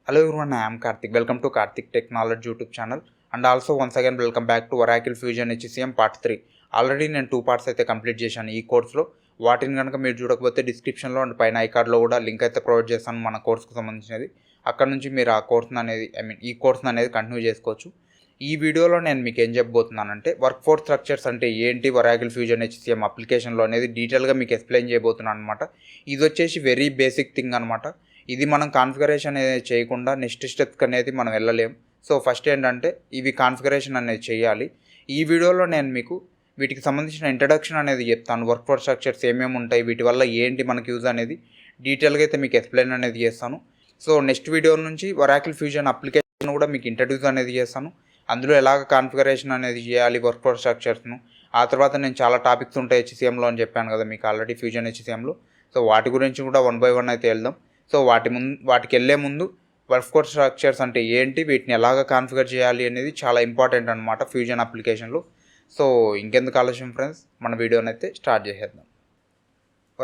Hello everyone, I am Karthik. Welcome to Karthik Technology YouTube channel and also once again welcome back to Oracle Fusion HCM part 3. Already నేను 2 parts అయితే complete చేశాను ఈ కోర్స్లో. వాటిని కనుక మీరు చూడకపోతే డిస్క్రిప్షన్లో అండ్ పైన ఐకార్డ్లో కూడా లింక్ అయితే ప్రొవైడ్ చేస్తాను మన కోర్స్కి సంబంధించినది. అక్కడ నుంచి మీరు ఆ కోర్స్ని అనేది ఈ కోర్స్ని అనేది కంటిన్యూ చేసుకోవచ్చు. ఈ వీడియోలో నేను మీకు ఏం చెప్పబోతున్నానంటే వర్క్ ఫోర్స్ స్ట్రక్చర్స్ అంటే ఏంటి, ఒరాకిల్ ఫ్యూజన్ HCM అప్లికేషన్లో అనేది డీటెయిల్గా మీకు ఎక్స్ప్లెయిన్ చేయబోతున్నాను అనమాట. ఇది వచ్చేసి వెరీ బేసిక్ థింగ్ అనమాట. ఇది మనం కాన్ఫిగరేషన్ అనేది చేయకుండా నెక్స్ట్ స్టెప్కి అనేది మనం వెళ్ళలేం. సో ఫస్ట్ ఏంటంటే ఇవి కాన్ఫిగరేషన్ అనేది చేయాలి. ఈ వీడియోలో నేను మీకు వీటికి సంబంధించిన ఇంట్రడక్షన్ అనేది చెప్తాను. వర్క్ ఫోర్స్ స్ట్రక్చర్స్ ఏమేమి ఉంటాయి, వీటి వల్ల ఏంటి మనకి యూజ్ అనేది డీటెయిల్గా అయితే మీకు ఎక్స్ప్లెయిన్ అనేది చేస్తాను. సో నెక్స్ట్ వీడియో నుంచి ఒరాకిల్ ఫ్యూజన్ అప్లికేషన్ కూడా మీకు ఇంట్రడ్యూస్ అనేది చేస్తాను. అందులో ఎలాగ కాన్ఫిగరేషన్ అనేది చేయాలి వర్క్ ఫోర్స్ స్ట్రక్చర్స్ను. ఆ తర్వాత నేను చాలా టాపిక్స్ ఉంటాయి HCMలో అని చెప్పాను కదా మీకు ఆల్రెడీ ఫ్యూజన్ HCMలో. సో వాటి గురించి కూడా 1 by 1 అయితే వెళ్దాం. సో వాటికి వెళ్ళే ముందు వర్క్ ఫోర్స్ స్ట్రక్చర్స్ అంటే ఏంటి, వీటిని ఎలాగ కాన్ఫిగర్ చేయాలి అనేది చాలా ఇంపార్టెంట్ అనమాట ఫ్యూజన్ అప్లికేషన్లో. సో ఇంకెందుకు ఆలస్యం ఫ్రెండ్స్, మన వీడియోని అయితే స్టార్ట్ చేసేద్దాం.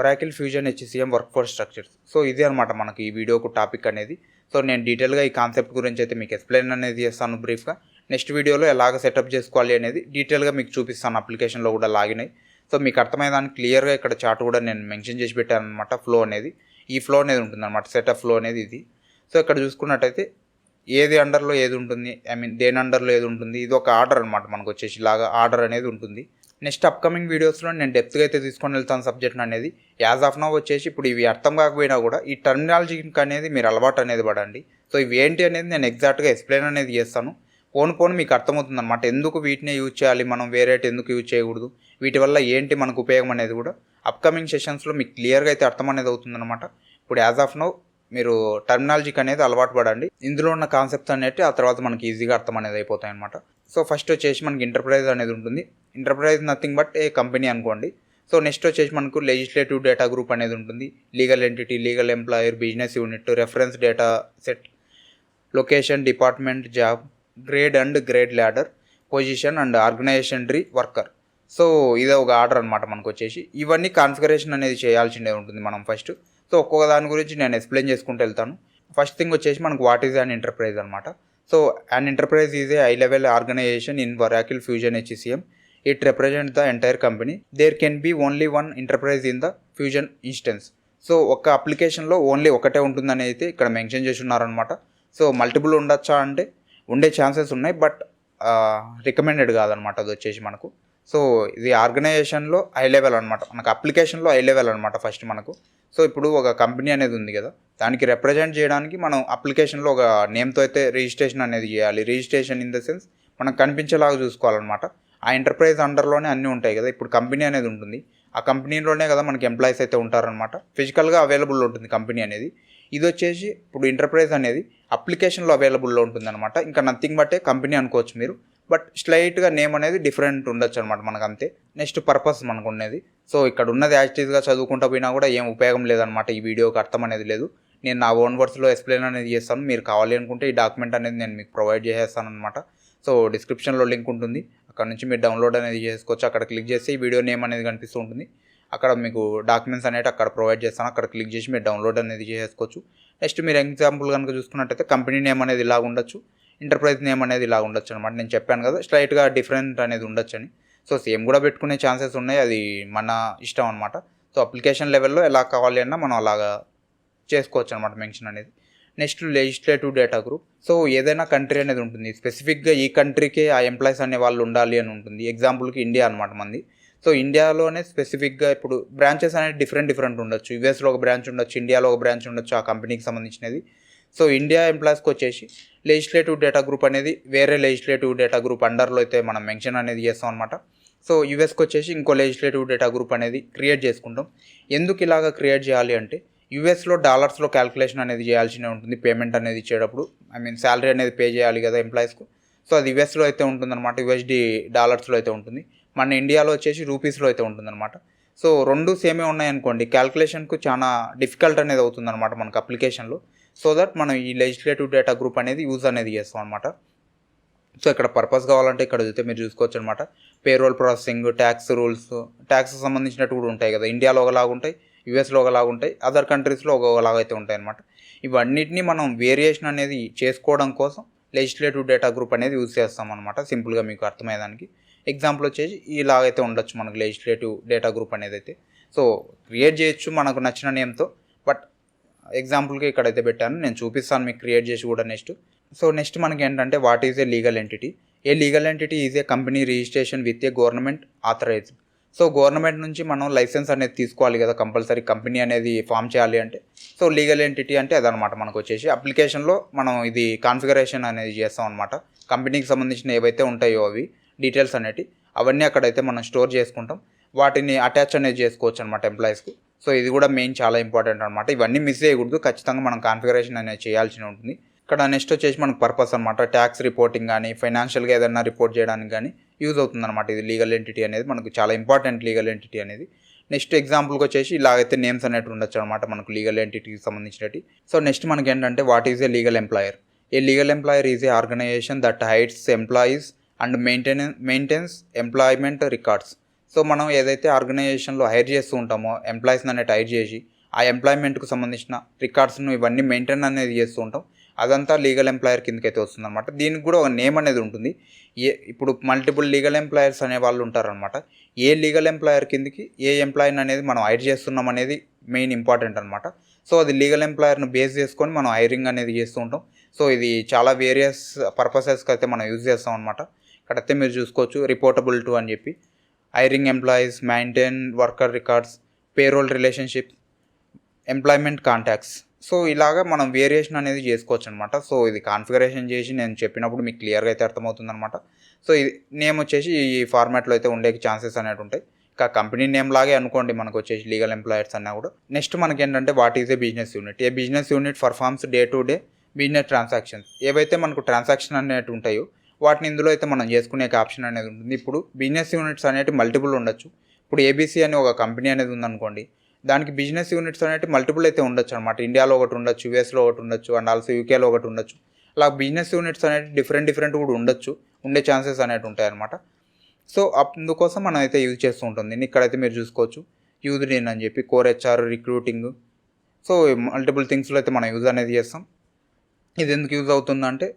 Oracle Fusion HCM work force structures. So ఇదే అనమాట మనకి ఈ వీడియోకు టాపిక్ అనేది. సో నేను డీటెయిల్గా ఈ కాన్సెప్ట్ గురించి అయితే మీకు ఎక్స్ప్లెయిన్ అనేది చేస్తాను బ్రీఫ్గా. నెక్స్ట్ వీడియోలో ఎలాగ సెటప్ చేసుకోవాలి అనేది డీటెయిల్గా మీకు చూపిస్తాను. అప్లికేషన్లో కూడా లాగిన్ అయ్యి సో మీకు అర్థమయ్యేదానికి క్లియర్గా ఇక్కడ చార్ట్ కూడా నేను మెన్షన్ చేసి పెట్టాను అనమాట. ఫ్లో అనేది ఈ ఫ్లో అనేది ఉంటుంది అనమాట, సెటప్ ఫ్లో అనేది ఇది. సో ఇక్కడ చూసుకున్నట్టయితే ఏది అండర్లో ఏది ఉంటుంది, దేని అండర్లో ఏది ఉంటుంది, ఇది ఒక ఆర్డర్ అనమాట. మనకు వచ్చేసి ఇలాగా ఆర్డర్ అనేది ఉంటుంది. నెక్స్ట్ అప్కమింగ్ వీడియోస్లో నేను డెప్త్గా అయితే తీసుకొని వెళ్తాను సబ్జెక్ట్ అనేది. యాజ్ ఆఫ్ నౌ వచ్చేసి ఇప్పుడు ఇవి అర్థం కాకపోయినా కూడా ఈ టర్మినాలజీకి అనేది మీరు అలవాటు అనేది పడండి. సో ఇవి ఏంటి అనేది నేను ఎగ్జాక్ట్గా ఎక్స్ప్లెయిన్ అనేది చేస్తాను. పోను మీకు అర్థమవుతుంది అనమాట. ఎందుకు వీటినే యూజ్ చేయాలి, మనం వేరేటి ఎందుకు యూజ్ చేయకూడదు, వీటి వల్ల ఏంటి మనకు ఉపయోగం అనేది కూడా అప్కమింగ్ సెషన్స్లో మీకు క్లియర్గా అయితే అర్థం అనేది అవుతుందన్నమాట. ఇప్పుడు యాజ్ ఆఫ్ నౌ మీరు టర్మినాలజీకి అనేది అలవాటు పడండి. ఇందులో ఉన్న కాన్సెప్ట్స్ అనేవి ఆ తర్వాత మనకి ఈజీగా అర్థం అనేది అయిపోతాయి అనమాట. సో ఫస్ట్ వచ్చేసి మనకి ఎంటర్ప్రైజ్ అనేది ఉంటుంది. Enterprise nothing but a company అనుకోండి. సో నెక్స్ట్ వచ్చేసి మనకు లెజిస్లేటివ్ డేటా గ్రూప్ అనేది ఉంటుంది. Legal entity, legal employer, business unit, reference data set, location, department, job, grade and grade ladder, position and organisation tree, worker. So ఇదే ఒక order అనమాట మనకు వచ్చేసి. ఇవన్నీ కాన్ఫిగరేషన్ అనేది చేయాల్సిందే ఉంటుంది మనం ఫస్ట్. సో ఒక్కొక్క దాని గురించి నేను ఎక్స్ప్లెయిన్ చేసుకుంటూ వెళ్తాను. ఫస్ట్ థింగ్ వచ్చేసి మనకు వాట్ ఈజ్ అన్ ఎంటర్ప్రైజ్ అనమాట. So an enterprise is a high level organisation in Oracle Fusion HCM. It represent the entire company. There can be only one enterprise in the fusion instance. So ఒక అప్లికేషన్లో only ఒకటే ఉంటుందని అయితే ఇక్కడ mention చేసి ఉన్నారనమాట. So multiple ఉండొచ్చా అంటే ఉండే ఛాన్సెస్ ఉన్నాయి, బట్ రికమెండెడ్ కాదనమాట అది వచ్చేసి మనకు. సో ఇది ఆర్గనైజేషన్లో హై లెవెల్ అనమాట, మనకు అప్లికేషన్లో హై లెవెల్ అనమాట ఫస్ట్ మనకు. సో ఇప్పుడు ఒక కంపెనీ అనేది ఉంది కదా, దానికి రిప్రజెంట్ చేయడానికి మనం అప్లికేషన్లో ఒక నేమ్తో అయితే రిజిస్ట్రేషన్ అనేది చేయాలి. రిజిస్ట్రేషన్ ఇన్ ద సెన్స్ మనకు కనిపించేలాగా చూసుకోవాలన్నమాట. ఆ ఎంటర్ప్రైజ్ అండర్లోనే అన్నీ ఉంటాయి కదా. ఇప్పుడు కంపెనీ అనేది ఉంటుంది, ఆ కంపెనీలోనే కదా మనకి ఎంప్లాయీస్ అయితే ఉంటారనమాట. ఫిజికల్గా అవైలబుల్లో ఉంటుంది కంపెనీ అనేది. ఇది వచ్చేసి ఇప్పుడు ఎంటర్ప్రైజ్ అనేది అప్లికేషన్లో అవైలబుల్లో ఉంటుందన్నమాట. ఇంకా నథింగ్ బట్టే కంపెనీ అనుకోవచ్చు మీరు, బట్ స్లైట్గా నేమ్ అనేది డిఫరెంట్ ఉండొచ్చు అనమాట మనకు అంతే. నెక్స్ట్ పర్పస్ మనకు ఉన్నది. సో ఇక్కడ ఉన్నది యాక్టివ్గా చదువుకుంటూ పోయినా కూడా ఏం ఉపయోగం లేదనమాట. ఈ వీడియోకి అర్థం అనేది లేదు. నేను నా ఓన్ వర్డ్స్లో ఎక్స్ప్లెయిన్ అనేది చేస్తాను. మీరు కావాలి అనుకుంటే ఈ డాక్యుమెంట్ అనేది నేను మీకు ప్రొవైడ్ చేసేస్తాను అనమాట. సో డిస్క్రిప్షన్లో లింక్ ఉంటుంది, అక్కడ నుంచి మీరు డౌన్లోడ్ అనేది చేసుకోవచ్చు. అక్కడ క్లిక్ చేస్తే ఈ వీడియో నేమ్ అనేది కనిపిస్తూ ఉంటుంది. అక్కడ మీకు డాక్యుమెంట్స్ అనేవి అక్కడ ప్రొవైడ్ చేస్తాను. అక్కడ క్లిక్ చేసి మీరు డౌన్లోడ్ అనేది చేసుకోవచ్చు. నెక్స్ట్ మీరు ఎగ్జాంపుల్ కనుక చూసుకున్నట్టయితే కంపెనీ నేమ్ అనేది ఇలా ఉండొచ్చు, ఎంటర్ప్రైజ్ నేమ్ అనేది ఇలా ఉండొచ్చు అనమాట. నేను చెప్పాను కదా స్లైట్గా డిఫరెంట్ అనేది ఉండొచ్చు అని. సో సేమ్ కూడా పెట్టుకునే ఛాన్సెస్ ఉన్నాయి, అది మన ఇష్టం అనమాట. సో అప్లికేషన్ లెవెల్లో ఎలా కావాలి అన్నా మనం అలాగా చేసుకోవచ్చు అనమాట మెన్షన్ అనేది. Next legislative data group. So ఏదైనా కంట్రీ అనేది ఉంటుంది, స్పెసిఫిక్గా ఈ కంట్రీకే ఆ ఎంప్లాయీస్ అనే వాళ్ళు ఉండాలి అని ఉంటుంది. ఎగ్జాంపుల్కి ఇండియా అనమాట మంది. సో ఇండియాలోనే స్పెసిఫిక్గా ఇప్పుడు బ్రాంచెస్ అనేది డిఫరెంట్ ఉండొచ్చు. యూఎస్లో ఒక బ్రాంచ్ ఉండొచ్చు, ఇండియాలో ఒక బ్రాంచ్ ఉండొచ్చు ఆ కంపెనీకి సంబంధించినది. సో ఇండియా ఎంప్లాయీస్కి వచ్చేసి లెజిస్లేటివ్ డేటా గ్రూప్ అనేది వేరే లెజిస్లేటివ్ డేటా గ్రూప్ అండర్లో అయితే మనం మెన్షన్ అనేది చేస్తాం అనమాట. సో యూఎస్కి వచ్చేసి ఇంకో లెజిస్లేటివ్ డేటా గ్రూప్ అనేది క్రియేట్ చేసుకుంటాం. ఎందుకు ఇలాగ క్రియేట్ చేయాలి అంటే యూఎస్లో డాలర్స్లో క్యాల్కులేషన్ అనేది చేయాల్సి ఉంటుంది. పేమెంట్ అనేది ఇచ్చేటప్పుడు శాలరీ అనేది పే చేయాలి కదా ఎంప్లాయీస్కు. సో అది యూఎస్లో అయితే ఉంటుందన్నమాట, USD డాలర్స్లో అయితే ఉంటుంది. మన ఇండియాలో వచ్చేసి రూపీస్లో అయితే ఉంటుందన్నమాట. సో రెండు సేమే ఉన్నాయనుకోండి, క్యాల్కులేషన్కు చాలా డిఫికల్ట్ అనేది అవుతుందన్నమాట మనకు అప్లికేషన్లో. సో దట్ మనం ఈ లెజిస్లేటివ్ డేటా గ్రూప్ అనేది యూజ్ అనేది చేస్తాం అనమాట. సో ఇక్కడ పర్పస్ కావాలంటే ఇక్కడ చూస్తే మీరు చూసుకోవచ్చు అనమాట. Payroll processing, tax rules, tax సంబంధించినట్టు కూడా ఉంటాయి కదా. ఇండియాలో ఒకలాగా ఉంటాయి, యూఎస్లో ఒకలాగా ఉంటాయి, అదర్ కంట్రీస్లో ఒకలాగా అయితే ఉంటాయి అనమాట. ఇవన్నిటిని మనం వేరియేషన్ అనేది చేసుకోవడం కోసం లెజిస్లేటివ్ డేటా గ్రూప్ అనేది యూజ్ చేస్తాం అనమాట. సింపుల్గా మీకు అర్థమయ్యేదానికి ఎగ్జాంపుల్ వచ్చేసి ఇలాగైతే ఉండొచ్చు మనకు లెజిస్లేటివ్ డేటా గ్రూప్ అనేది అయితే. సో క్రియేట్ చేయొచ్చు మనకు నచ్చిన నేమ్తో, బట్ ఎగ్జాంపుల్గా ఇక్కడైతే పెట్టాను, నేను చూపిస్తాను మీకు క్రియేట్ చేసి కూడా నెక్స్ట్. సో నెక్స్ట్ మనకి ఏంటంటే what is a legal entity. A legal entity is a company registration with a government authorised. So government నుంచి మనం లైసెన్స్ అనేది తీసుకోవాలి కదా కంపల్సరీ, కంపెనీ అనేది ఫామ్ చేయాలి అంటే. సో లీగల్ ఎంటిటీ అంటే అదనమాట. మనకు వచ్చేసి అప్లికేషన్లో మనం ఇది కాన్ఫిగరేషన్ అనేది చేస్తాం అనమాట. కంపెనీకి సంబంధించిన ఏవైతే ఉంటాయో అవి డీటెయిల్స్ అనేవి అవన్నీ అక్కడైతే మనం స్టోర్ చేసుకుంటాం, వాటిని అటాచ్ అనేది చేసుకోవచ్చు అనమాట ఎంప్లాయీస్కి. సో ఇది కూడా మెయిన్ చాలా ఇంపార్టెంట్ అనమాట. ఇవన్నీ మిస్ చేయకూడదు, ఖచ్చితంగా మనం కాన్ఫిగరేషన్ అనేది చేయాల్సి ఉంటుంది. ఇక్కడ నెక్స్ట్ వచ్చేసి మనకు పర్పస్ అనమాట. ట్యాక్స్ రిపోర్టింగ్ కానీ ఫైనాన్షియల్గా ఏదైనా రిపోర్ట్ చేయడానికి కానీ యూజ్ అవుతుంది అనమాట. ఇది లీగల్ ఎంటిటీ అనేది మనకు చాలా ఇంపార్టెంట్, లీగల్ ఎంటిటీ అనేది. నెక్స్ట్ ఎగ్జాంపుల్కి వచ్చేసి ఇలాగైతే నేమ్స్ అనేవి ఉండొచ్చు అనమాట మనకు లీగల్ ఎంటిటీకి సంబంధించినవి. సో నెక్స్ట్ మనకి ఏంటంటే what is a legal employer. A legal employer is a organisation that hires employees and maintains employment records. So మనం ఏదైతే ఆర్గనైజేషన్లో హైర్ చేస్తూ ఉంటామో ఎంప్లాయీస్ని అనేది హైర్ చేసి ఆ ఎంప్లాయ్మెంట్కి సంబంధించిన రికార్డ్స్ను ఇవన్నీ మెయింటైన్ అనేది చేస్తూ ఉంటాం, అదంతా లీగల్ ఎంప్లాయర్ కిందకైతే వస్తుంది అనమాట. దీనికి కూడా ఒక నేమ్ అనేది ఉంటుంది. ఇప్పుడు మల్టిపుల్ లీగల్ ఎంప్లాయర్స్ అనే వాళ్ళు ఉంటారనమాట. ఏ లీగల్ ఎంప్లాయర్ కిందకి ఏ ఎంప్లాయర్ని అనేది మనం హైర్ చేస్తున్నాం అనేది మెయిన్ ఇంపార్టెంట్ అనమాట. సో అది లీగల్ ఎంప్లాయర్ను బేస్ చేసుకొని మనం హైరింగ్ అనేది చేస్తూ ఉంటాం. సో ఇది చాలా వేరియస్ పర్పసెస్కి అయితే మనం యూజ్ చేస్తాం అనమాట. ఇక్కడైతే మీరు చూసుకోవచ్చు రిపోర్టబుల్ టు అని చెప్పి, hiring employees, maintain worker records, payroll relationship, employment contacts. So ఇలాగా మనం వేరియేషన్ అనేది చేసుకోవచ్చు అనమాట. సో ఇది కాన్ఫిగరేషన్ చేసి నేను చెప్పినప్పుడు మీకు క్లియర్గా అయితే అర్థమవుతుంది అనమాట. సో ఇది నేమ్ వచ్చేసి ఈ ఫార్మాట్లో అయితే ఉండే ఛాన్సెస్ అనేవి ఉంటాయి. ఇంకా కంపెనీ నేమ్ లాగే అనుకోండి మనకు వచ్చేసి లీగల్ ఎంప్లాయర్స్ అన్నా కూడా. నెక్స్ట్ మనకి ఏంటంటే what is A business unit. A business unit performs day to day business transactions. ఏవైతే మనకు ట్రాన్సాక్షన్ అనేవి ఉంటాయో వాటిని ఇందులో అయితే మనం చేసుకునే ఆప్షన్ అనేది ఉంటుంది. ఇప్పుడు బిజినెస్ యూనిట్స్ అనేవి మల్టిపుల్ ఉండొచ్చు. ఇప్పుడు ఏబీసీ అని ఒక కంపెనీ అనేది ఉందనుకోండి, దానికి బిజినెస్ యూనిట్స్ అనేవి మల్టిపుల్ అయితే ఉండొచ్చు అనమాట. ఇండియాలో ఒకటి ఉండొచ్చు, యూఎస్లో ఒకటి ఉండొచ్చు, అండ్ ఆల్సో యూకేలో ఒకటి ఉండొచ్చు. అలా బిజినెస్ యూనిట్స్ అనేవి డిఫరెంట్ కూడా ఉండొచ్చు, ఉండే ఛాన్సెస్ అనేవి ఉంటాయి అనమాట. సో అందుకోసం మనం అయితే యూజ్ చేస్తూ ఉంటుంది. ఇక్కడైతే మీరు చూసుకోవచ్చు యూజ్డ్ ఇన్ అని చెప్పి, core HR, recruiting. So multiple థింగ్స్లో అయితే మనం యూజ్ అనేది చేస్తాం. ఇది ఎందుకు యూజ్ అవుతుందంటే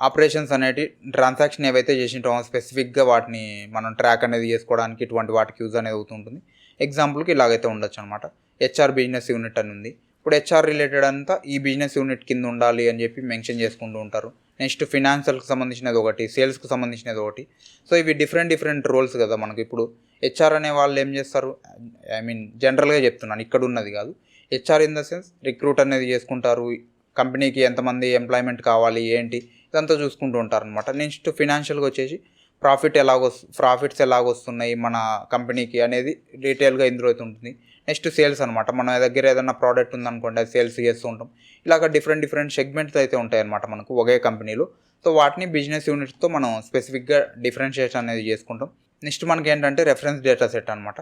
ఆపరేషన్స్ అనేవి ట్రాన్సాక్షన్ ఏవైతే చేసింటామో స్పెసిఫిక్గా వాటిని మనం ట్రాక్ అనేది చేసుకోవడానికి ఇటువంటి వాటికి యూజ్ అనేది అవుతుంటుంది. ఎగ్జాంపుల్కి ఇలాగైతే ఉండొచ్చు అనమాట. హెచ్ఆర్ బిజినెస్ యూనిట్ అని ఉంది. ఇప్పుడు హెచ్ఆర్ రిలేటెడ్ అంతా ఈ బిజినెస్ యూనిట్ కింద ఉండాలి అని చెప్పి మెన్షన్ చేసుకుంటూ ఉంటారు. నెక్స్ట్ ఫినాన్షియల్కి సంబంధించినది ఒకటి, సేల్స్కి సంబంధించినది ఒకటి. సో ఇవి డిఫరెంట్ రోల్స్ కదా మనకి. ఇప్పుడు హెచ్ఆర్ అనే వాళ్ళు ఏం చేస్తారు, జనరల్గా చెప్తున్నాను, ఇక్కడ ఉన్నది కాదు. HR in the sense recruit అనేది చేసుకుంటారు, కంపెనీకి ఎంతమంది ఎంప్లాయ్మెంట్ కావాలి ఏంటి ఇదంతా చూసుకుంటూ ఉంటారు అనమాట. నెక్స్ట్ ఫినాన్షియల్గా వచ్చేసి ప్రాఫిట్స్ ఎలాగొస్తున్నాయి మన కంపెనీకి అనేది డీటెయిల్గా ఇందులో అయితే ఉంటుంది. నెక్స్ట్ సేల్స్ అనమాట. మన దగ్గర ఏదైనా ప్రోడక్ట్ ఉందనుకోండి, అది సేల్స్ చేస్తూ ఉంటాం. ఇలాగ డిఫరెంట్ సెగ్మెంట్స్ అయితే ఉంటాయి అనమాట మనకు ఒకే కంపెనీలో. సో వాటిని బిజినెస్ యూనిట్స్తో మనం స్పెసిఫిక్గా డిఫరెన్షియేషన్ అనేది చేసుకుంటాం. నెక్స్ట్ మనకి ఏంటంటే రెఫరెన్స్ డేటా సెట్ అనమాట.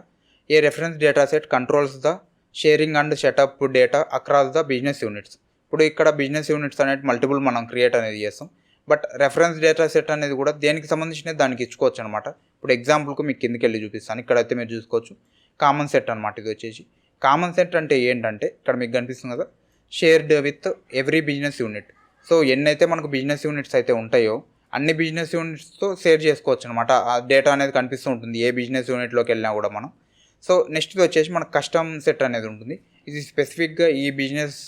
A reference data set controls the sharing and setup data across the business units. ఇప్పుడు ఇక్కడ బిజినెస్ యూనిట్స్ అనేది మల్టిపుల్ మనం క్రియేట్ అనేది చేస్తాం, బట్ రెఫరెన్స్ డేటా సెట్ అనేది కూడా దేనికి సంబంధించినది దానికి ఇచ్చుకోవచ్చు అనమాట. ఇప్పుడు ఎగ్జాంపుల్కి మీకు కిందకి వెళ్ళి చూపిస్తాను. ఇక్కడైతే మీరు చూసుకోవచ్చు కామన్ సెట్ అనమాట. ఇది వచ్చేసి కామన్ సెట్ అంటే ఏంటంటే ఇక్కడ మీకు కనిపిస్తుంది కదా, shared with every business unit. So ఎన్నైతే మనకు బిజినెస్ యూనిట్స్ అయితే ఉంటాయో అన్ని బిజినెస్ యూనిట్స్తో షేర్ చేసుకోవచ్చు అనమాట. ఆ డేటా అనేది కనిపిస్తూ ఉంటుంది ఏ బిజినెస్ యూనిట్లోకి వెళ్ళినా కూడా మనం. సో నెక్స్ట్ వచ్చేసి మనకు కస్టమ్ సెట్ అనేది ఉంటుంది. ఇది స్పెసిఫిక్గా ఈ బిజినెస్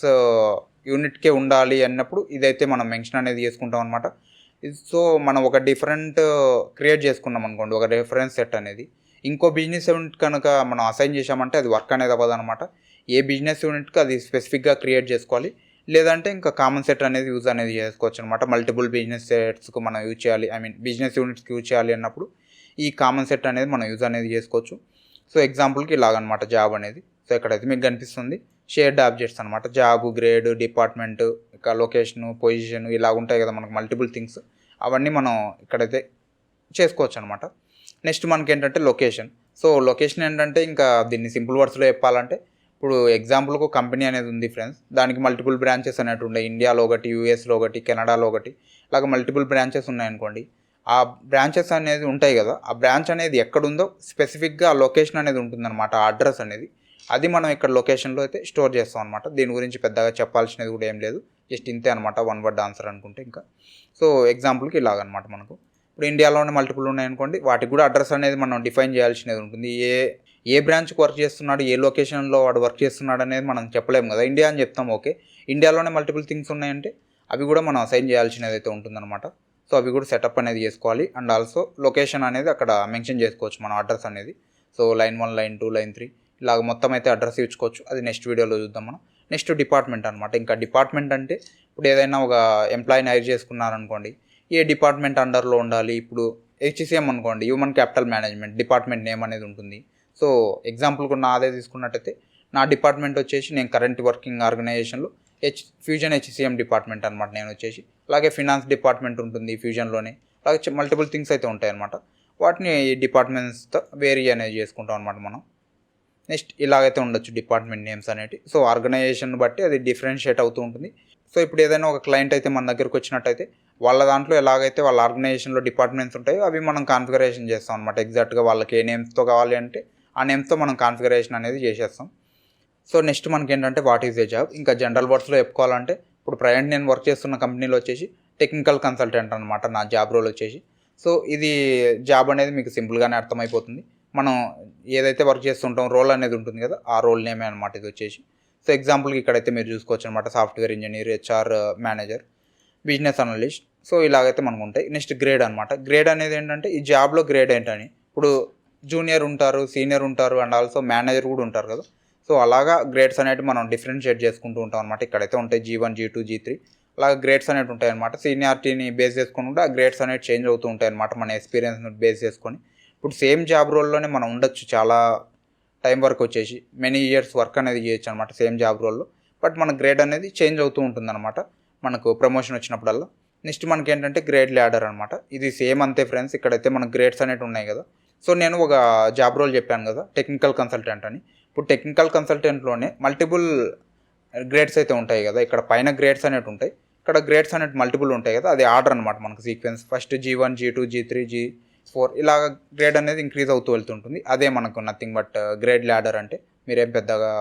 యూనిట్కే ఉండాలి అన్నప్పుడు ఇదైతే మనం మెన్షన్ అనేది చేసుకుంటాం అనమాట. సో మనం ఒక డిఫరెంట్ క్రియేట్ చేసుకున్నాం అనుకోండి, ఒక రెఫరెన్స్ సెట్ అనేది ఇంకో బిజినెస్ యూనిట్ కనుక మనం అసైన్ చేసామంటే అది వర్క్ అనేది అవ్వదు అనమాట. ఏ బిజినెస్ యూనిట్కి అది స్పెసిఫిక్గా క్రియేట్ చేసుకోవాలి, లేదంటే ఇంకా కామన్ సెట్ అనేది యూజ్ అనేది చేసుకోవచ్చు అనమాట. మల్టిపుల్ బిజినెస్ సెట్స్కు మనం యూజ్ చేయాలి, బిజినెస్ యూనిట్స్కి యూజ్ చేయాలి అన్నప్పుడు ఈ కామన్ సెట్ అనేది మనం యూజ్ అనేది చేసుకోవచ్చు. సో ఎగ్జాంపుల్కి ఇలాగనమాట జాబ్ అనేది. సో ఇక్కడైతే మీకు కనిపిస్తుంది షేర్డ్ ఆబ్జెక్ట్స్ అనమాట. జాబ్, గ్రేడ్, డిపార్ట్మెంట్, ఇంకా లొకేషను, పొజిషన్ ఇలా ఉంటాయి కదా మనకు మల్టిపుల్ థింగ్స్. అవన్నీ మనం ఇక్కడైతే చేసుకోవచ్చు అనమాట. నెక్స్ట్ మనకి ఏంటంటే లొకేషన్. సో లొకేషన్ ఏంటంటే ఇంకా దీన్ని సింపుల్ వర్డ్స్లో చెప్పాలంటే, ఇప్పుడు ఎగ్జాంపుల్కి ఒక కంపెనీ అనేది ఉంది ఫ్రెండ్స్, దానికి మల్టిపుల్ బ్రాంచెస్ అనేవి ఉన్నాయి. ఇండియాలో ఒకటి, యూఎస్లో ఒకటి, కెనడాలో ఒకటి, ఇలాగ మల్టిపుల్ బ్రాంచెస్ ఉన్నాయనుకోండి. ఆ బ్రాంచెస్ అనేది ఉంటాయి కదా, ఆ బ్రాంచ్ అనేది ఎక్కడుందో స్పెసిఫిక్గా ఆ లొకేషన్ అనేది ఉంటుందన్నమాట, ఆ అడ్రస్ అనేది. అది మనం ఇక్కడ లొకేషన్లో అయితే స్టోర్ చేస్తాం అనమాట. దీని గురించి పెద్దగా చెప్పాల్సినది కూడా ఏం లేదు, జస్ట్ ఇంతే అనమాట, వన్ వర్డ్ ఆన్సర్ అనుకుంటే. ఇంకా సో ఎగ్జాంపుల్కి ఇలాగనమాట. మనకు ఇప్పుడు ఇండియాలోనే మల్టిపుల్ ఉన్నాయనుకోండి, వాటికి కూడా అడ్రస్ అనేది మనం డిఫైన్ చేయాల్సినది ఉంటుంది. ఏ బ్రాంచ్కి వర్క్ చేస్తున్నాడు, ఏ లొకేషన్లో వాడు వర్క్ చేస్తున్నాడు అనేది మనం చెప్పలేము కదా. ఇండియా అని చెప్తాం, ఓకే. ఇండియాలోనే మల్టిపుల్ థింగ్స్ ఉన్నాయంటే అవి కూడా మనం అసైన్ చేయాల్సినది అయితే ఉంటుందన్నమాట. సో అవి కూడా సెటప్ అనేది చేసుకోవాలి. అండ్ ఆల్సో లొకేషన్ అనేది అక్కడ మెన్షన్ చేసుకోవచ్చు మనం అడ్రస్ అనేది. సో లైన్ 1, లైన్ 2, లైన్ 3 ఇలాగ మొత్తం అయితే అడ్రస్ ఇచ్చుకోవచ్చు. అది నెక్స్ట్ వీడియోలో చూద్దాం మనం. నెక్స్ట్ డిపార్ట్మెంట్ అనమాట. ఇంకా డిపార్ట్మెంట్ అంటే ఇప్పుడు ఏదైనా ఒక ఎంప్లాయీని హైర్ చేసుకున్నారనుకోండి, ఏ డిపార్ట్మెంట్ అండర్లో ఉండాలి. ఇప్పుడు HCM అనుకోండి, human capital management department name అనేది ఉంటుంది. సో ఎగ్జాంపుల్కి నాదే తీసుకున్నట్టయితే నా డిపార్ట్మెంట్ వచ్చేసి నేను కరెంట్ వర్కింగ్ ఆర్గనైజేషన్లో ఫ్యూజన్ HCM డిపార్ట్మెంట్ అనమాట నేను వచ్చేసి. అలాగే ఫినాన్స్ డిపార్ట్మెంట్ ఉంటుంది ఫ్యూజన్లోనే. అలాగే మల్టిపుల్ థింగ్స్ అయితే ఉంటాయి అనమాట. వాటిని డిపార్ట్మెంట్స్తో వేరీ అనేది చేసుకుంటాం అనమాట మనం. నెక్స్ట్ ఇలాగైతే ఉండొచ్చు డిపార్ట్మెంట్ నేమ్స్ అనేవి. సో ఆర్గనైజేషన్ బట్టి అది డిఫరెన్షియేట్ అవుతూ ఉంటుంది. సో ఇప్పుడు ఏదైనా ఒక క్లయింట్ అయితే మన దగ్గరకు వచ్చినట్టయితే వాళ్ళ దాంట్లో ఎలాగైతే వాళ్ళ ఆర్గనైజేషన్లో డిపార్ట్మెంట్స్ ఉంటాయో అవి మనం కాన్ఫిగరేషన్ చేస్తాం అనమాట. ఎగ్జాక్ట్గా వాళ్ళకి ఏ నేమ్స్తో కావాలి అంటే ఆ నేమ్స్తో మనం కాన్ఫిగరేషన్ అనేది చేసేస్తాం. సో నెక్స్ట్ మనకి ఏంటంటే వాట్ ఈజ్ ఏ జాబ్. ఇంకా జనరల్ వర్డ్స్లో చెప్పుకోవాలంటే ఇప్పుడు ప్రజెంట్ నేను వర్క్ చేస్తున్న కంపెనీలో వచ్చేసి టెక్నికల్ కన్సల్టెంట్ అనమాట నా జాబ్ రోల్ వచ్చేసి. సో ఇది జాబ్ అనేది మీకు సింపుల్గానే అర్థమైపోతుంది. మనం ఏదైతే వర్క్ చేస్తుంటాం రోల్ అనేది ఉంటుంది కదా, ఆ రోల్ నేమే అనమాట ఇది వచ్చేసి. సో ఎగ్జాంపుల్కి ఇక్కడైతే మీరు చూసుకోవచ్చు అనమాట, software engineer, HR manager, business analyst. So ఇలాగైతే మనకు ఉంటాయి. నెక్స్ట్ గ్రేడ్ అనమాట. గ్రేడ్ అనేది ఏంటంటే ఈ జాబ్లో గ్రేడ్ ఏంటని, ఇప్పుడు జూనియర్ ఉంటారు, సీనియర్ ఉంటారు, అండ్ ఆల్సో మేనేజర్ కూడా ఉంటారు కదా. సో అలాగా గ్రేడ్స్ అనేవి మనం డిఫరెన్షియేట్ చేసుకుంటూ ఉంటాం అనమాట. ఇక్కడైతే ఉంటాయి G1, G2, G3 అలాగే గ్రేడ్స్ అనేవి ఉంటాయి అనమాట. సీనియారిటీని బేస్ చేసుకుని కూడా ఆ గ్రేడ్స్ అనేవి చేంజ్ అవుతూ ఉంటాయి అనమాట మన ఎక్స్పీరియన్స్ని బేస్ చేసుకొని. ఇప్పుడు సేమ్ జాబ్ రోల్లోనే మనం ఉండొచ్చు చాలా టైం వరకు వచ్చేసి, మెనీ ఇయర్స్ వర్క్ అనేది చేయొచ్చు అనమాట సేమ్ జాబ్ రోల్లో. బట్ మన గ్రేడ్ అనేది చేంజ్ అవుతూ ఉంటుందన్నమాట మనకు ప్రమోషన్ వచ్చినప్పుడల్లా. నెక్స్ట్ మనకి ఏంటంటే గ్రేడ్ ల్యాడర్ అనమాట. ఇది సేమ్ అంతే ఫ్రెండ్స్. ఇక్కడైతే మనకు గ్రేడ్స్ అనేవి ఉన్నాయి కదా. సో నేను ఒక జాబ్ రోల్ చెప్పాను కదా టెక్నికల్ కన్సల్టెంట్ అని. ఇప్పుడు టెక్నికల్ కన్సల్టెంట్లోనే మల్టిపుల్ గ్రేడ్స్ అయితే ఉంటాయి కదా. ఇక్కడ పైన గ్రేడ్స్ అనేవి ఉంటాయి, ఇక్కడ గ్రేడ్స్ అనేవి మల్టిపుల్ ఉంటాయి కదా. అది ఆర్డర్ అనమాట మనకు sequence. First G1, G2, G3, G4 ఇలాగ గ్రేడ్ అనేది ఇంక్రీజ్ అవుతూ వెళ్తుంటుంది. అదే మనకు నథింగ్ బట్ గ్రేడ్ ల్యాడర్ అంటే. మీరేం పెద్దగా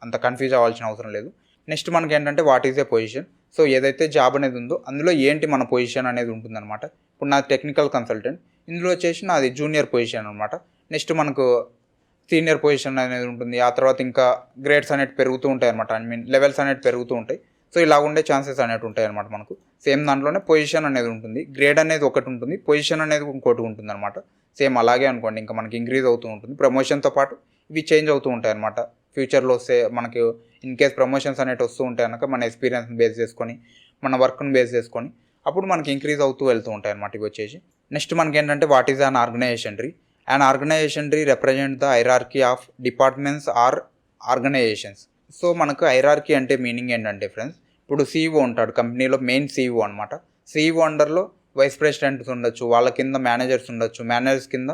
అంత కన్ఫ్యూజ్ అవ్వాల్సిన అవసరం లేదు. నెక్స్ట్ మనకి ఏంటంటే what is A position. So ఏదైతే జాబ్ అనేది ఉందో అందులో ఏంటి మన పొజిషన్ అనేది ఉంటుందన్నమాట. ఇప్పుడు నా టెక్నికల్ కన్సల్టెంట్, ఇందులో వచ్చేసి నాది జూనియర్ పొజిషన్ అనమాట. నెక్స్ట్ మనకు సీనియర్ పొజిషన్ అనేది ఉంటుంది. ఆ తర్వాత ఇంకా గ్రేడ్స్ అనేవి పెరుగుతూ ఉంటాయి అనమాట. లెవెల్స్ అనేవి పెరుగుతూ ఉంటాయి. సో ఇలా ఉండే ఛాన్సెస్ అనేవి ఉంటాయి అనమాట మనకు. సేమ్ దాంట్లోనే పొజిషన్ అనేది ఉంటుంది, గ్రేడ్ అనేది ఒకటి ఉంటుంది, పొజిషన్ అనేది ఇంకోటి ఉంటుంది అనమాట. సేమ్ అలాగే అనుకోండి, ఇంకా మనకి ఇంక్రీజ్ అవుతూ ఉంటుంది. ప్రమోషన్తో పాటు ఇవి చేంజ్ అవుతూ ఉంటాయి అనమాట. ఫ్యూచర్లో వస్తే మనకి ఇన్ కేస్ ప్రమోషన్స్ అనేవి వస్తూ ఉంటాయి కనుక మన ఎక్స్పీరియన్స్ని బేస్ చేసుకొని, మన వర్క్ని బేస్ చేసుకొని అప్పుడు మనకి ఇంక్రీజ్ అవుతూ వెళ్తూ ఉంటాయి అనమాట ఇవి వచ్చేసి. నెక్స్ట్ మనకి ఏంటంటే what is an organisation tree. And organisation tree represent the hierarchy of departments or organisations. So మనకు హైరార్కీ అంటే మీనింగ్ ఏంటంటే ఫ్రెండ్స్, ఇప్పుడు CEO ఉంటాడు కంపెనీలో, మెయిన్ CEO అనమాట. CEO అండర్లో వైస్ ప్రెసిడెంట్స్ ఉండొచ్చు, వాళ్ళ కింద మేనేజర్స్ ఉండొచ్చు, మేనేజర్స్ కింద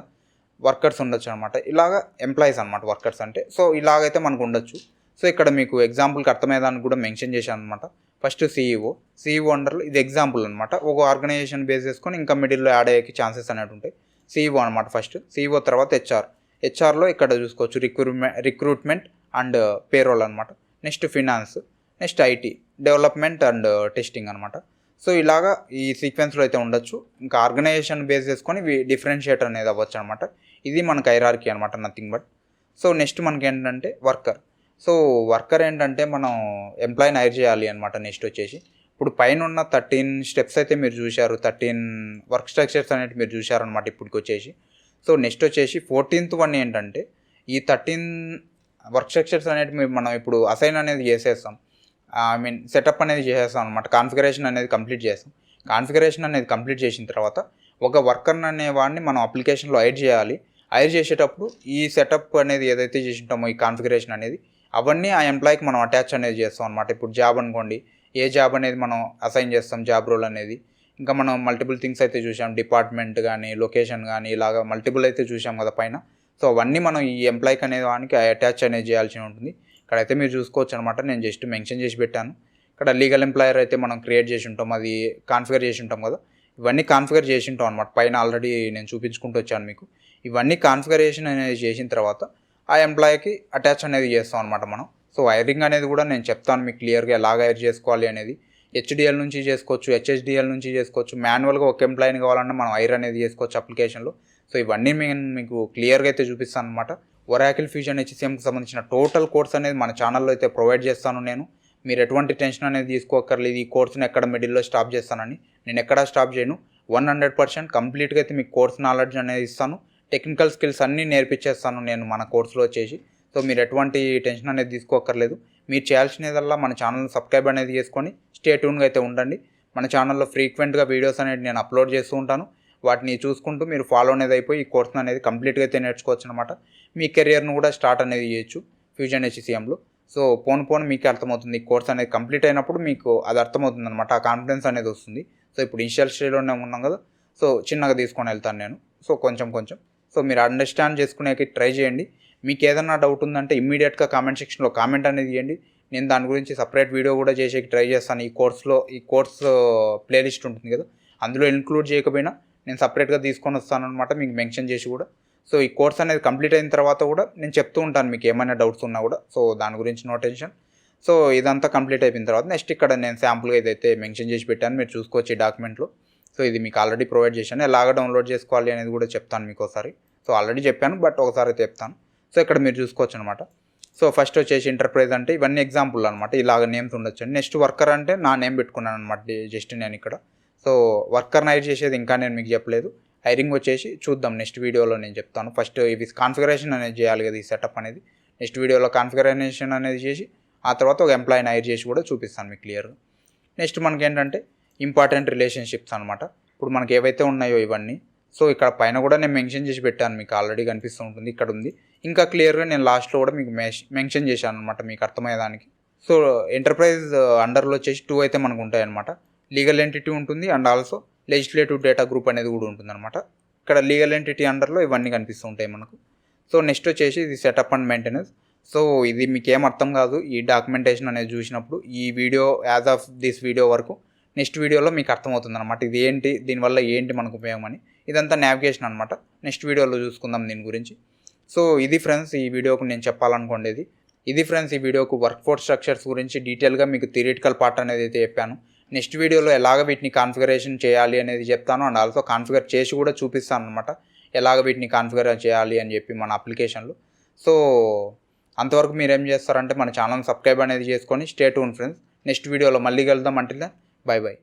వర్కర్స్ ఉండొచ్చు అనమాట. ఇలాగ ఎంప్లాయీస్ అనమాట వర్కర్స్ అంటే. సో ఇలాగైతే మనకు ఉండొచ్చు. సో ఇక్కడ మీకు ఎగ్జాంపుల్కి అర్థమయ్యేదానికి కూడా మెన్షన్ చేశాను అనమాట. ఫస్ట్ CEO అండర్లో ఇది ఎగ్జాంపుల్ అనమాట. ఒక ఆర్గనైజేషన్ బేస్ చేసుకొని ఇంకా మిడిల్లో యాడ్ అయ్యే ఛాన్సెస్ అనేవి ఉంటాయి. CEO అనమాట ఫస్ట్. CEO తర్వాత హెచ్ఆర్లో ఇక్కడ చూసుకోవచ్చు రిక్రూట్మెంట్ అండ్ పేరోల్ అనమాట. Next finance, next IT, development and testing అనమాట. సో ఇలాగా ఈ సీక్వెన్స్లో అయితే ఉండొచ్చు. ఇంకా ఆర్గనైజేషన్ బేస్ చేసుకొని డిఫరెన్షియేట్ అనేది అవ్వచ్చు అనమాట. ఇది మనకు హైరార్కీ అనమాట, నథింగ్ బట్. సో నెక్స్ట్ మనకి ఏంటంటే వర్కర్. సో వర్కర్ ఏంటంటే మనం ఎంప్లాయీని హైర్ చేయాలి అనమాట. నెక్స్ట్ వచ్చేసి ఇప్పుడు పైన ఉన్న 13 స్టెప్స్ అయితే మీరు చూశారు, 13 వర్క్ స్ట్రక్చర్స్ అనేవి మీరు చూశారనమాట ఇప్పటికి వచ్చేసి. సో నెక్స్ట్ వచ్చేసి 14th వన్ ఏంటంటే ఈ 13 వర్క్ స్ట్రక్చర్స్ అనేవి మనం ఇప్పుడు అసైన్ అనేది చేసేస్తాం. సెటప్ అనేది చేసేస్తాం అనమాట. కాన్ఫిగరేషన్ అనేది కంప్లీట్ చేస్తాం. కాన్ఫిగరేషన్ అనేది కంప్లీట్ చేసిన తర్వాత ఒక వర్కర్ అనే వాడిని మనం అప్లికేషన్లో హైర్ చేయాలి. హైర్ చేసేటప్పుడు ఈ సెటప్ అనేది ఏదైతే చేసింటామో ఈ కాన్ఫిగరేషన్ అనేది అవన్నీ ఆ ఎంప్లాయీకి మనం అటాచ్ అనేది చేస్తాం అనమాట. ఇప్పుడు జాబ్ అనుకోండి, ఏ జాబ్ అనేది మనం అసైన్ చేస్తాం, జాబ్ రోల్ అనేది. ఇంకా మనం మల్టిపుల్ థింగ్స్ అయితే చూసాం, డిపార్ట్మెంట్ కానీ లొకేషన్ కానీ ఇలాగ మల్టిపుల్ అయితే చూసాం కదా పైన. సో అవన్నీ మనం ఈ ఎంప్లాయీకి అనే వానికి అటాచ్ అనేది చేయాల్సి ఉంటుంది. ఇక్కడైతే మీరు చూసుకోవచ్చు అనమాట. నేను జస్ట్ మెన్షన్ చేసి పెట్టాను. ఇక్కడ లీగల్ ఎంప్లాయర్ అయితే మనం క్రియేట్ చేసి ఉంటాం, అది కాన్ఫిగర్ చేసి ఉంటాం కదా. ఇవన్నీ కాన్ఫిగర్ చేసి ఉంటాం అనమాట. పైన ఆల్రెడీ నేను చూపించుకుంటూ వచ్చాను మీకు. ఇవన్నీ కాన్ఫిగరేషన్ అనేది చేసిన తర్వాత ఆ ఎంప్లాయీకి అటాచ్ అనేది చేస్తాం అనమాట మనం. సో హైరింగ్ అనేది కూడా నేను చెప్తాను మీకు క్లియర్గా ఎలాగ హైర్ చేసుకోవాలి అనేది. హెచ్డిఎల్ నుంచి చేసుకోవచ్చు, హెచ్హెచ్డిఎల్ నుంచి చేసుకోవచ్చు, మాన్యువల్గా ఒక ఎంప్లాయీని కావాలన్నా మనం హైర్ అనేది చేసుకోవచ్చు అప్లికేషన్లో. సో ఇవన్నీ నేను మీకు క్లియర్గా అయితే చూపిస్తాను అనమాట. ఒరాకిల్ ఫ్యూజన్ హెచ్సిఎంకి సంబంధించిన టోటల్ కోర్స్ అనేది మన ఛానల్లో అయితే ప్రొవైడ్ చేస్తాను నేను. మీరు ఎటువంటి టెన్షన్ అనేది తీసుకోక్కర్లేదు ఈ కోర్స్ని ఎక్కడ మిడిల్లో స్టాప్ చేస్తానని. నేను ఎక్కడా స్టాప్ చేయను. 100% కంప్లీట్గా అయితే మీకు కోర్స్ నాలెడ్జ్ అనేది ఇస్తాను. టెక్నికల్ స్కిల్స్ అన్నీ నేర్పించేస్తాను నేను మన కోర్సులో వచ్చేసి. సో మీరు ఎటువంటి టెన్షన్ అనేది తీసుకోక్కర్లేదు. మీరు చేయాల్సినదల్లా మన ఛానల్ని సబ్స్క్రైబ్ అనేది చేసుకొని స్టే ట్యూన్గా అయితే ఉండండి. మన ఛానల్లో ఫ్రీక్వెంట్గా వీడియోస్ అనేది నేను అప్లోడ్ చేస్తూ ఉంటాను. వాటిని చూసుకుంటూ మీరు ఫాలో అనేది అయిపోయి ఈ కోర్స్ని అనేది కంప్లీట్గా అయితే నేర్చుకోవచ్చు అనమాట. మీ కెరియర్ను కూడా స్టార్ట్ అనేది చేయొచ్చు ఫ్యూజన్ హెచ్సిఎంలో. సో పోను మీకు అర్థమవుతుంది. ఈ కోర్స్ అనేది కంప్లీట్ అయినప్పుడు మీకు అది అర్థమవుతుంది అనమాట. ఆ కాన్ఫిడెన్స్ అనేది వస్తుంది. సో ఇప్పుడు ఇనిషియల్ స్టేజ్లోనే ఉన్నాం కదా, సో చిన్నగా తీసుకొని వెళ్తాను నేను. సో కొంచెం సో మీరు అండర్స్టాండ్ చేసుకునేకి ట్రై చేయండి. మీకు ఏదైనా డౌట్ ఉందంటే ఇమ్మీడియట్గా కామెంట్ సెక్షన్లో కామెంట్ అనేది చేయండి. నేను దాని గురించి సపరేట్ వీడియో కూడా చేసేకి ట్రై చేస్తాను. ఈ కోర్స్ ప్లేలిస్ట్ ఉంటుంది కదా, అందులో ఇంక్లూడ్ చేయకపోయినా నేను సపరేట్గా తీసుకొని వస్తాను అనమాట, మీకు మెన్షన్ చేసి కూడా. సో ఈ కోర్స్ అనేది కంప్లీట్ అయిన తర్వాత కూడా నేను చెప్తూ ఉంటాను మీకు ఏమైనా డౌట్స్ ఉన్నా కూడా. సో దాని గురించి నో టెన్షన్. సో ఇదంతా కంప్లీట్ అయిపోయిన తర్వాత నెక్స్ట్ ఇక్కడ నేను శాంపుల్గా ఏదైతే మెన్షన్ చేసి పెట్టాను మీరు చూసుకోవచ్చు ఈ డాక్యుమెంట్లో. సో ఇది మీకు ఆల్రెడీ ప్రొవైడ్ చేశాను. ఎలాగ డౌన్లోడ్ చేసుకోవాలి అనేది కూడా చెప్తాను మీకు ఒకసారి. సో ఆల్రెడీ చెప్పాను బట్ ఒకసారి అయితే చెప్తాను. సో ఇక్కడ మీరు చూసుకోవచ్చు అనమాట. సో ఫస్ట్ వచ్చేసి ఎంటర్ప్రైజ్ అంటే ఇవన్నీ ఎగ్జాంపుల్ అనమాట. ఇలాగ నేమ్స్ ఉండొచ్చు. నెక్స్ట్ వర్కర్ అంటే నా నేమ్ పెట్టుకున్నాను అనమాట జస్ట్ నేను ఇక్కడ. సో వర్కర్ని హైర్ చేసేది ఇంకా నేను మీకు చెప్పలేదు. హైరింగ్ వచ్చేసి చూద్దాం నెక్స్ట్ వీడియోలో నేను చెప్తాను. ఫస్ట్ ఇవి కాన్ఫిగరేషన్ అనేది చేయాలి కదా, ఈ సెటప్ అనేది. నెక్స్ట్ వీడియోలో కాన్ఫిగరేషన్ అనేది చేసి ఆ తర్వాత ఒక ఎంప్లాయీని హైర్ చేసి కూడా చూపిస్తాను మీకు క్లియర్గా. నెక్స్ట్ మనకి ఏంటంటే ఇంపార్టెంట్ రిలేషన్షిప్స్ అనమాట. ఇప్పుడు మనకి ఏవైతే ఉన్నాయో ఇవన్నీ, సో ఇక్కడ పైన కూడా నేను మెన్షన్ చేసి పెట్టాను, మీకు ఆల్రెడీ కనిపిస్తూ ఉంటుంది. ఇక్కడ ఉంది ఇంకా క్లియర్గా నేను లాస్ట్లో కూడా మీకు మెన్షన్ చేశాను అనమాట మీకు అర్థమయ్యేదానికి. సో ఎంటర్ప్రైజ్ అండర్లో వచ్చేసి 2 అయితే మనకు ఉంటాయి అనమాట. లీగల్ ఎంటిటీ ఉంటుంది and also legislative data group అనేది కూడా ఉంటుంది అనమాట. ఇక్కడ లీగల్ ఎంటిటీ అండర్లో ఇవన్నీ కనిపిస్తూ ఉంటాయి మనకు. సో నెక్స్ట్ వచ్చేసి ఇది సెటప్ అండ్ మెయింటెనెన్స్. సో ఇది మీకు ఏం అర్థం కాదు ఈ డాక్యుమెంటేషన్ అనేది చూసినప్పుడు. ఈ video as of this video వరకు నెక్స్ట్ వీడియోలో మీకు అర్థమవుతుంది అనమాట ఇది ఏంటి, దీనివల్ల ఏంటి మనకు ఉపయోగం అని. ఇదంతా నావిగేషన్ అనమాట. నెక్స్ట్ వీడియోలో చూసుకుందాం దీని గురించి. సో ఇది ఫ్రెండ్స్ ఈ వీడియోకు నేను చెప్పాలనుకోండేది. ఇది ఫ్రెండ్స్ ఈ వీడియోకు వర్క్ ఫోర్స్ స్ట్రక్చర్స్ గురించి డీటెయిల్గా మీకు థియరిటికల్ పార్ట్ అనేది అయితే చెప్పాను. నెక్స్ట్ వీడియోలో ఎలాగ వీటిని కాన్ఫిగరేషన్ చేయాలి అనేది చెప్తాను అండ్ ఆల్సో కాన్ఫిగర్ చేసి కూడా చూపిస్తాను అనమాట ఎలాగ వీటిని కాన్ఫిగర్ చేయాలి అని చెప్పి మన అప్లికేషన్లో. సో అంతవరకు మీరు ఏం చేస్తారంటే మన ఛానల్ సబ్స్క్రైబ్ అనేది చేసుకొని స్టే ట్యూన్ ఫ్రెండ్స్. నెక్స్ట్ వీడియోలో మళ్ళీ కలుద్దాం. Until by.